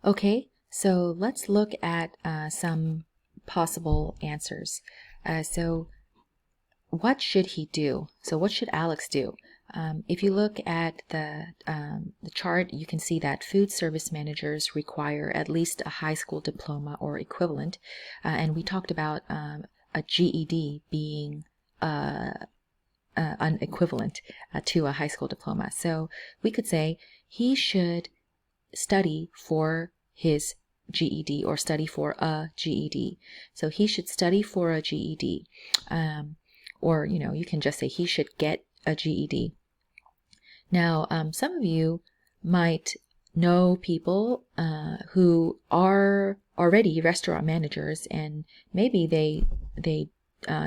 Okay, so let's look at some possible answers. So what should he do? So what should Alex do? If you look at the chart, you can see that food service managers require at least a high school diploma or equivalent. And we talked about a GED being an equivalent to a high school diploma. So we could say he should study for his GED or study for a GED. So he should study for a GED. Or, you can just say he should get a GED. Now, some of you might know people who are already restaurant managers, and maybe they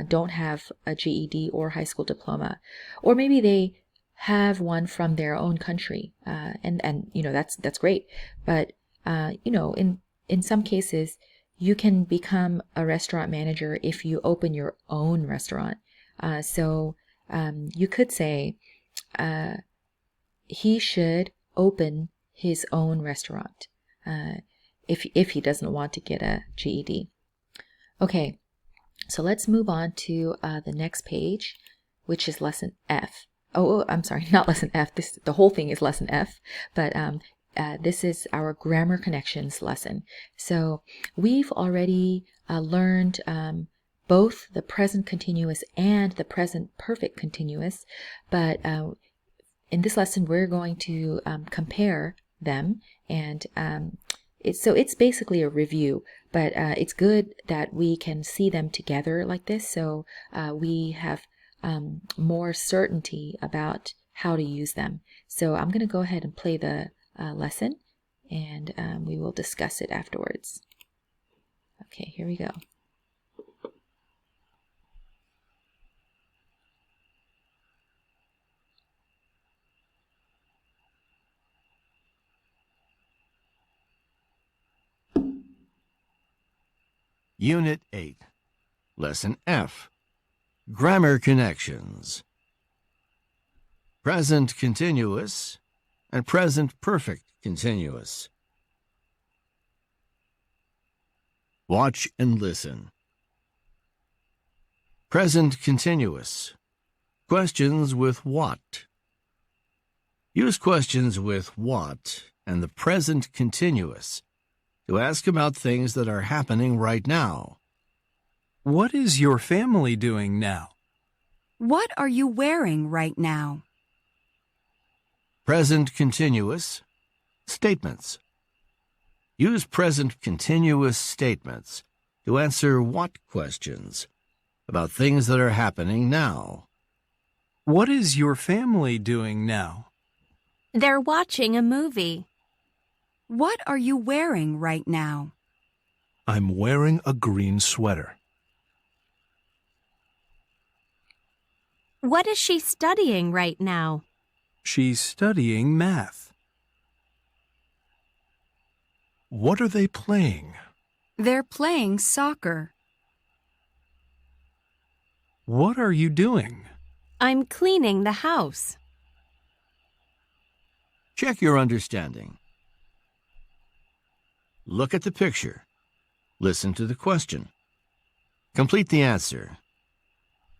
don't have a GED or high school diploma, or maybe they have one from their own country, and that's great. But in some cases, you can become a restaurant manager if you open your own restaurant. So you could say he should open his own restaurant if he doesn't want to get a GED. Okay, so let's move on to the next page, which is lesson F. Oh, I'm sorry, not lesson F. The whole thing is lesson F, but this is our grammar connections lesson. So we've already learned both the present continuous and the present perfect continuous, but in this lesson we're going to compare them, and it's basically a review, but it's good that we can see them together like this, so we have more certainty about how to use them. So I'm going to go ahead and play the lesson, and we will discuss it afterwards. Okay, here we go. Unit 8, Lesson F, Grammar Connections. Present continuous and present perfect continuous. Watch and listen. Present continuous. Questions with what? Use questions with what and the present continuous to ask about things that are happening right now. What is your family doing now? What are you wearing right now? Present continuous statements. Use present continuous statements to answer what questions about things that are happening now. What is your family doing now? They're watching a movie. What are you wearing right now? I'm wearing a green sweater. What is she studying right now? She's studying math. What are they playing? They're playing soccer. What are you doing? I'm cleaning the house. Check your understanding. Look at the picture. Listen to the question. Complete the answer.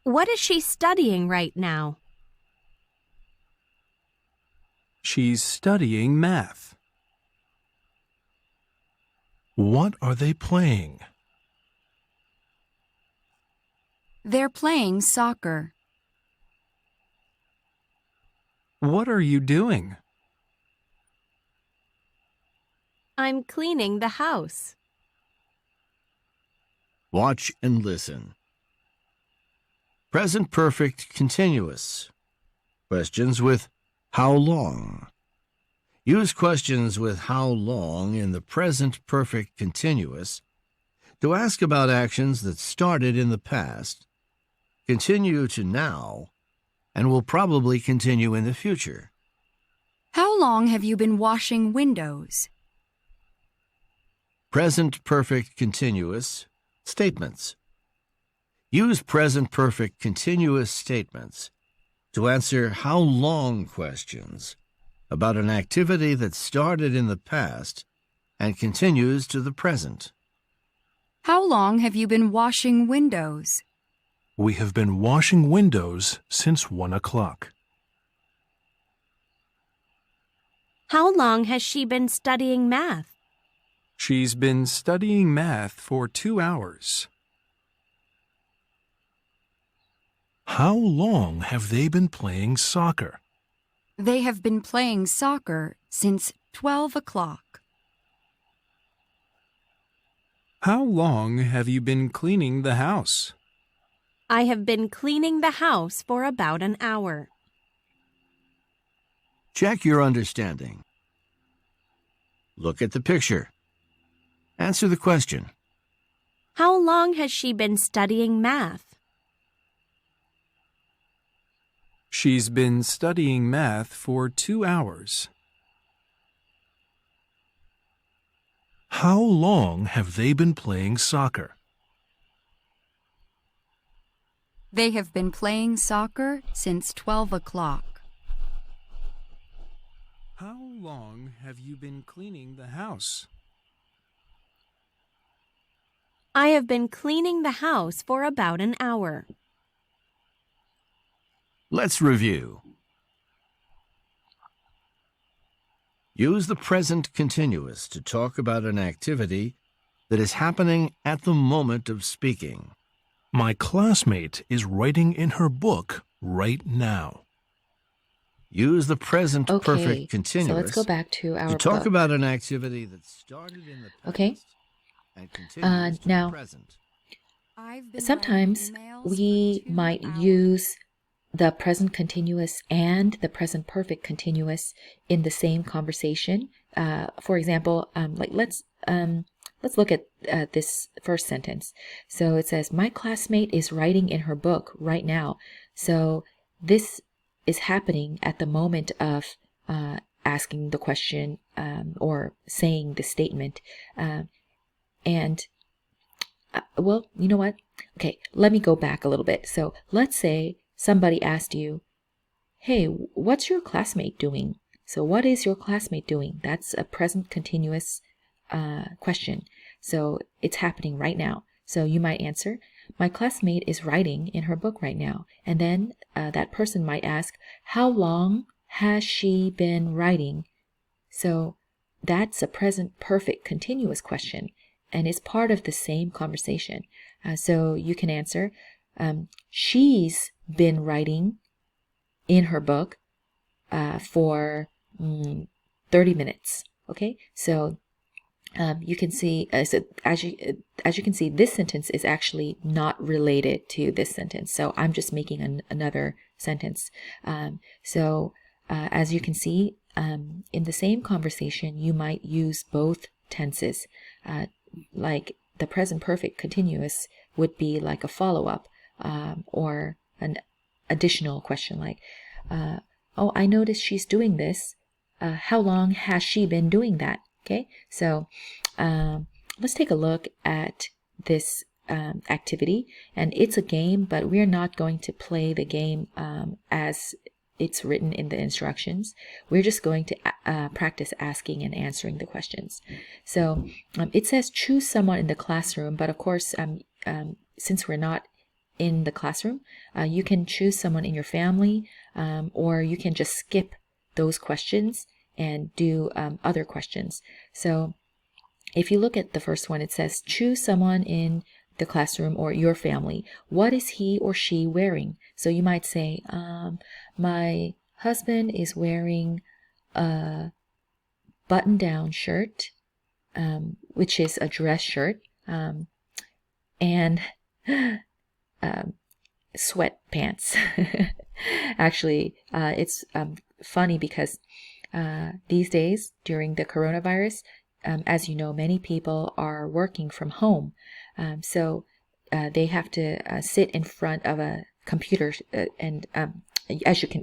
What is she studying right now? She's studying math. What are they playing? They're playing soccer. What are you doing? I'm cleaning the house. Watch and listen. Present perfect continuous. Questions with how long. Use questions with how long in the present perfect continuous to ask about actions that started in the past, continue to now, and will probably continue in the future. How long have you been washing windows? Present perfect continuous statements. Use present perfect continuous statements to answer how long questions about an activity that started in the past, and continues to the present. How long have you been washing windows? We have been washing windows since 1 o'clock. How long has she been studying math? She's been studying math for 2 hours. How long have they been playing soccer? They have been playing soccer since 12 o'clock. How long have you been cleaning the house? I have been cleaning the house for about an hour. Check your understanding. Look at the picture. Answer the question. How long has she been studying math? She's been studying math for 2 hours. How long have they been playing soccer? They have been playing soccer since 12 o'clock. How long have you been cleaning the house? I have been cleaning the house for about an hour. Let's review. Use the present continuous to talk about an activity that is happening at the moment of speaking. My classmate is writing in her book right now. Use the present Okay, perfect so continuous let's go back to our to talk book. about an activity that started in the past Okay. and continues to now, the present. I've been Sometimes writing emails we for 2 might hours. use the present continuous and the present perfect continuous in the same conversation. For example, let's look at this first sentence. So it says, "My classmate is writing in her book right now." So this is happening at the moment of asking the question or saying the statement, well, you know what? Okay, let me go back a little bit. So let's say somebody asked you, "Hey, what's your classmate doing?" So what is your classmate doing? That's a present continuous question. So it's happening right now. So you might answer, "My classmate is writing in her book right now." And then that person might ask, "How long has she been writing?" So that's a present perfect continuous question, and it's part of the same conversation. So you can answer, "She's been writing in her book for 30 minutes." Okay, so you can see, as you can see, this sentence is actually not related to this sentence. So I'm just making another sentence. As you can see, in the same conversation, you might use both tenses. Like the present perfect continuous would be like a follow-up or an additional question, like, "Oh, I noticed she's doing this. How long has she been doing that?" Okay, so let's take a look at this activity. And it's a game, but we're not going to play the game as it's written in the instructions. We're just going to practice asking and answering the questions. So it says choose someone in the classroom, but of course, since we're not in the classroom, you can choose someone in your family, or you can just skip those questions and do other questions. So if you look at the first one, it says choose someone in the classroom or your family. What is he or she wearing? So you might say, my husband is wearing a button-down shirt, which is a dress shirt, and sweatpants. Actually, it's funny because these days during the coronavirus, as you know, many people are working from home. So they have to sit in front of a computer and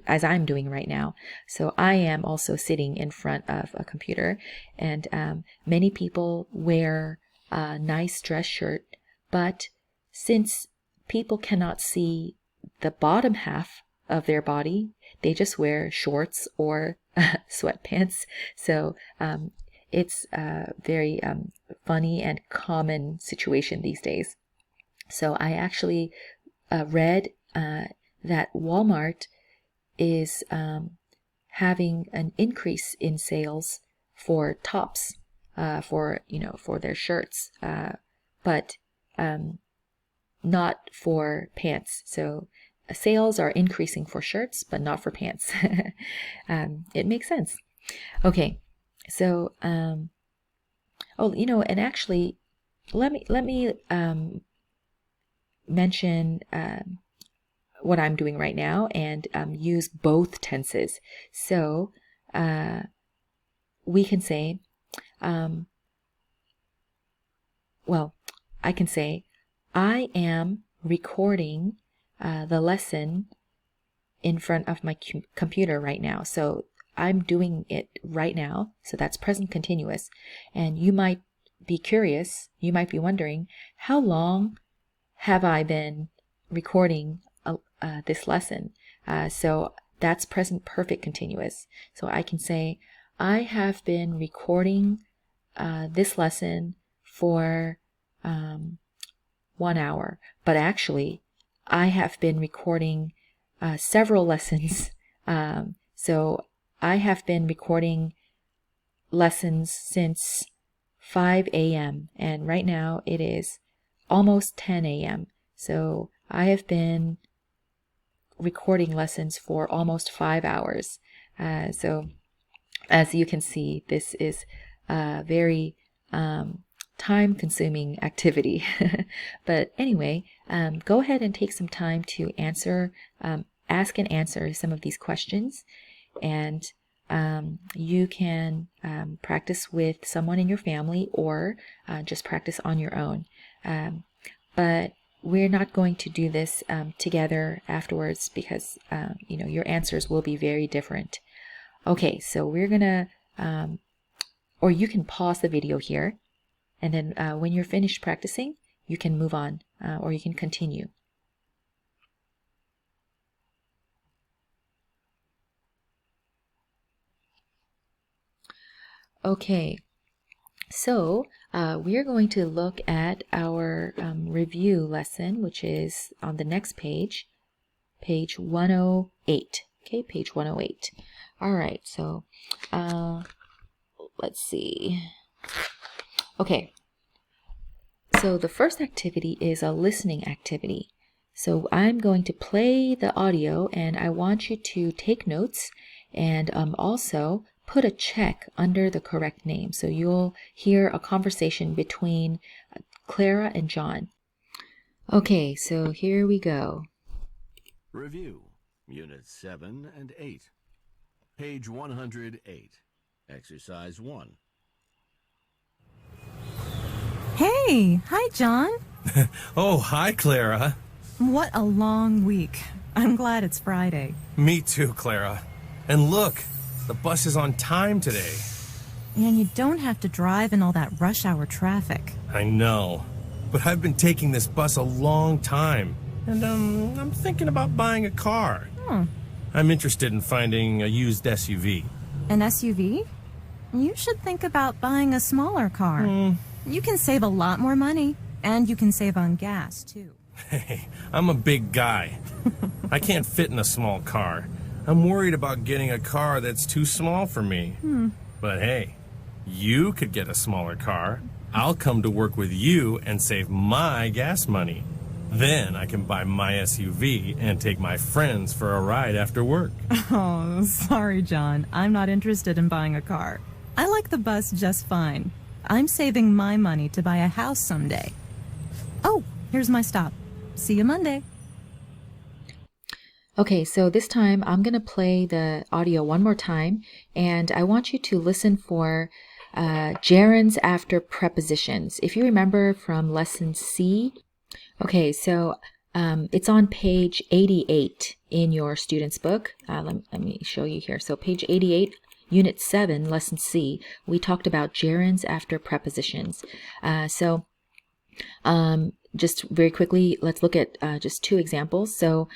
as I'm doing right now. So I am also sitting in front of a computer, and many people wear a nice dress shirt, but since people cannot see the bottom half of their body, they just wear shorts or sweatpants. So it's a very funny and common situation these days. So I actually read that Walmart is having an increase in sales for tops, for their shirts, but not for pants. So sales are increasing for shirts, but not for pants. It makes sense. Okay, so and actually, let me mention what I'm doing right now and use both tenses. So we can say, I can say, I am recording the lesson in front of my computer right now. So I'm doing it right now. So that's present continuous. And you might be curious, you might be wondering, how long have I been recording this lesson? So that's present perfect continuous. So I can say, I have been recording this lesson for 1 hour, but actually I have been recording several lessons. So I have been recording lessons since 5 a.m. and right now it is almost 10 a.m. So I have been recording lessons for almost 5 hours. So as you can see, this is a very time-consuming activity. But anyway, go ahead and take some time to ask and answer some of these questions, and you can practice with someone in your family or just practice on your own. But we're not going to do this together afterwards because your answers will be very different. Okay, so we're gonna, or you can pause the video here, and then when you're finished practicing, you can move on, or you can continue. Okay, so we're going to look at our review lesson, which is on the next page, page 108. Okay, page 108. All right, so let's see. Okay, so the first activity is a listening activity. So I'm going to play the audio and I want you to take notes and also put a check under the correct name. So you'll hear a conversation between Clara and John. Okay, so here we go. Review, Units 7 and 8. Page 108. Exercise 1. Hey, hi, John. Oh, hi, Clara. What a long week. I'm glad it's Friday. Me too, Clara. And look, the bus is on time today. And you don't have to drive in all that rush hour traffic. I know, but I've been taking this bus a long time. And I'm thinking about buying a car. I'm interested in finding a used SUV. An SUV? You should think about buying a smaller car. You can save a lot more money, and you can save on gas, too. Hey, I'm a big guy. I can't fit in a small car. I'm worried about getting a car that's too small for me. But hey, you could get a smaller car. I'll come to work with you and save my gas money. Then I can buy my SUV and take my friends for a ride after work. Oh, sorry, John. I'm not interested in buying a car. I like the bus just fine. I'm saving my money to buy a house someday. Oh, here's my stop. See you Monday. Okay, so this time I'm going to play the audio one more time, and I want you to listen for gerunds after prepositions. If you remember from lesson C, okay, so it's on page 88 in your student's book. Let me show you here. So page 88, Unit 7, Lesson C, we talked about gerunds after prepositions. Just very quickly, let's look at just two examples. So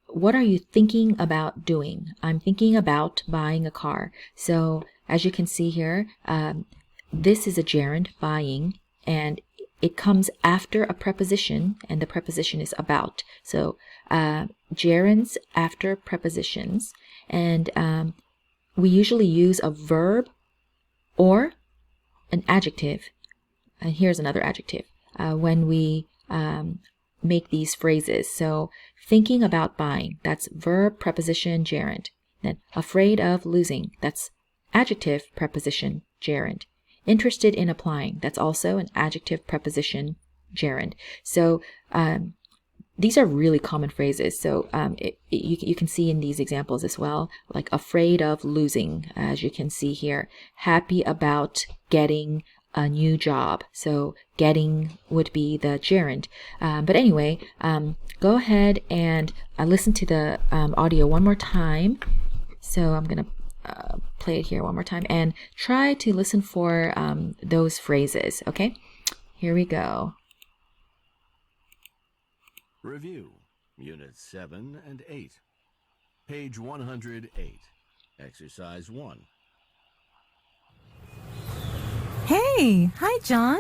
what are you thinking about doing? I'm thinking about buying a car. So as you can see here, this is a gerund, buying, and it comes after a preposition, and the preposition is about. So gerunds after prepositions, and we usually use a verb or an adjective. And here's another adjective when we make these phrases. So thinking about buying, that's verb, preposition, gerund. Then afraid of losing, that's adjective, preposition, gerund. Interested in applying, that's also an adjective, preposition, gerund. So these are really common phrases. So you can see in these examples as well, like afraid of losing, as you can see here. Happy about getting a new job. So getting would be the gerund. But anyway, go ahead and listen to the audio one more time. So I'm going to play it here one more time and try to listen for those phrases. Okay, here we go. Review, Unit 7 and 8. Page 108. Exercise 1. Hey, hi, John.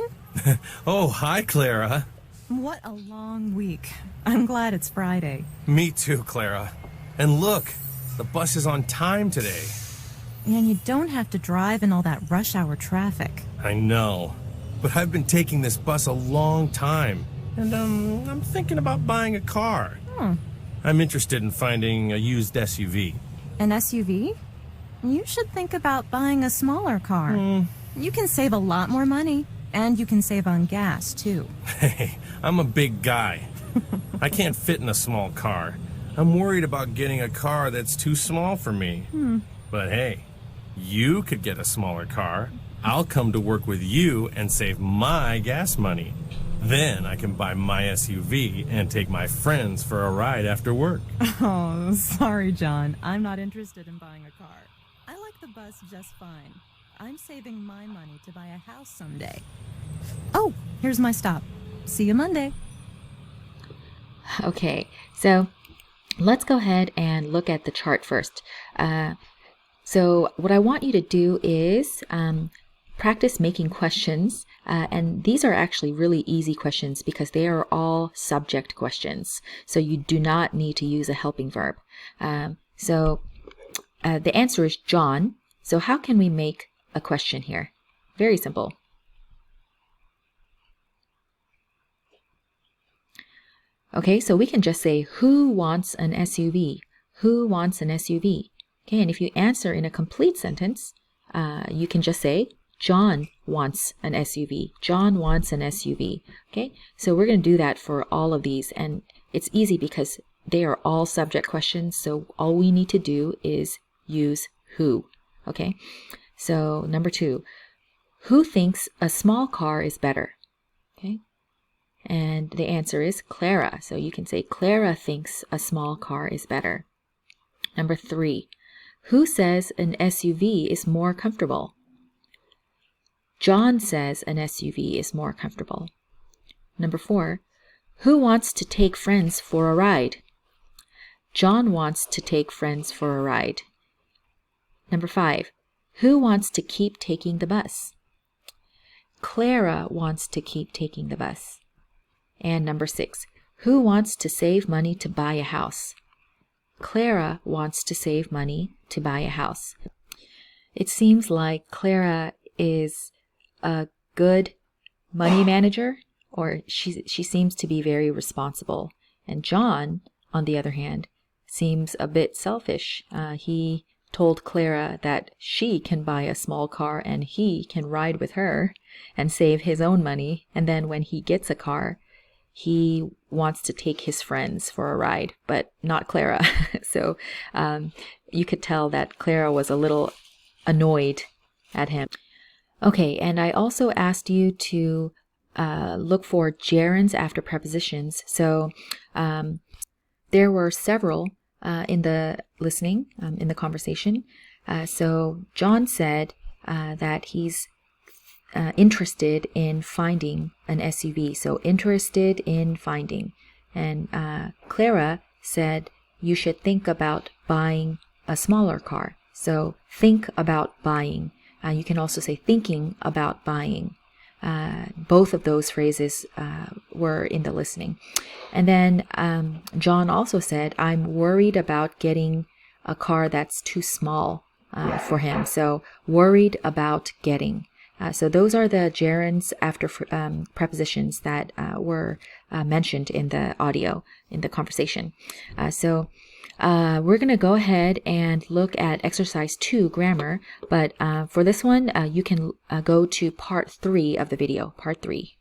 Oh, hi, Clara. What a long week. I'm glad it's Friday. Me too, Clara. And look, the bus is on time today. And you don't have to drive in all that rush hour traffic. I know, but I've been taking this bus a long time, and I'm thinking about buying a car. I'm interested in finding a used SUV. An SUV? You should think about buying a smaller car. You can save a lot more money, and you can save on gas, too. Hey, I'm a big guy. I can't fit in a small car. I'm worried about getting a car that's too small for me. But hey, you could get a smaller car. I'll come to work with you and save my gas money. Then I can buy my SUV and take my friends for a ride after work. Oh, sorry, John. I'm not interested in buying a car. I like the bus just fine. I'm saving my money to buy a house someday. Oh, here's my stop. See you Monday. Okay, so let's go ahead and look at the chart first. So what I want you to do is practice making questions, and these are actually really easy questions because they are all subject questions. So you do not need to use a helping verb. So the answer is John. So how can we make a question here? Very simple. Okay, so we can just say, who wants an SUV? Who wants an SUV? Okay, and if you answer in a complete sentence, you can just say, John wants an SUV. John wants an SUV. Okay, so we're going to do that for all of these, and it's easy because they are all subject questions, so all we need to do is use who. Okay, so number 2, who thinks a small car is better? Okay, and the answer is Clara. So you can say Clara thinks a small car is better. Number 3, who says an SUV is more comfortable? John says an SUV is more comfortable. Number 4, who wants to take friends for a ride? John wants to take friends for a ride. Number 5, who wants to keep taking the bus? Clara wants to keep taking the bus. And number 6, who wants to save money to buy a house? Clara wants to save money to buy a house. It seems like Clara is a good money manager, or she seems to be very responsible. And John, on the other hand, seems a bit selfish. He told Clara that she can buy a small car and he can ride with her and save his own money. And then when he gets a car, he wants to take his friends for a ride, but not Clara. So you could tell that Clara was a little annoyed at him. Okay, and I also asked you to look for gerunds after prepositions. So there were several in the listening, in the conversation. So John said that he's interested in finding an SUV. So interested in finding. And Clara said you should think about buying a smaller car. So think about buying. You can also say thinking about buying. Both of those phrases were in the listening. And then John also said, I'm worried about getting a car that's too small for him. So worried about getting. So those are the gerunds after prepositions that were mentioned in the audio, in the conversation. So we're going to go ahead and look at exercise 2, grammar. But for this one, you can go to part 3 of the video, part 3.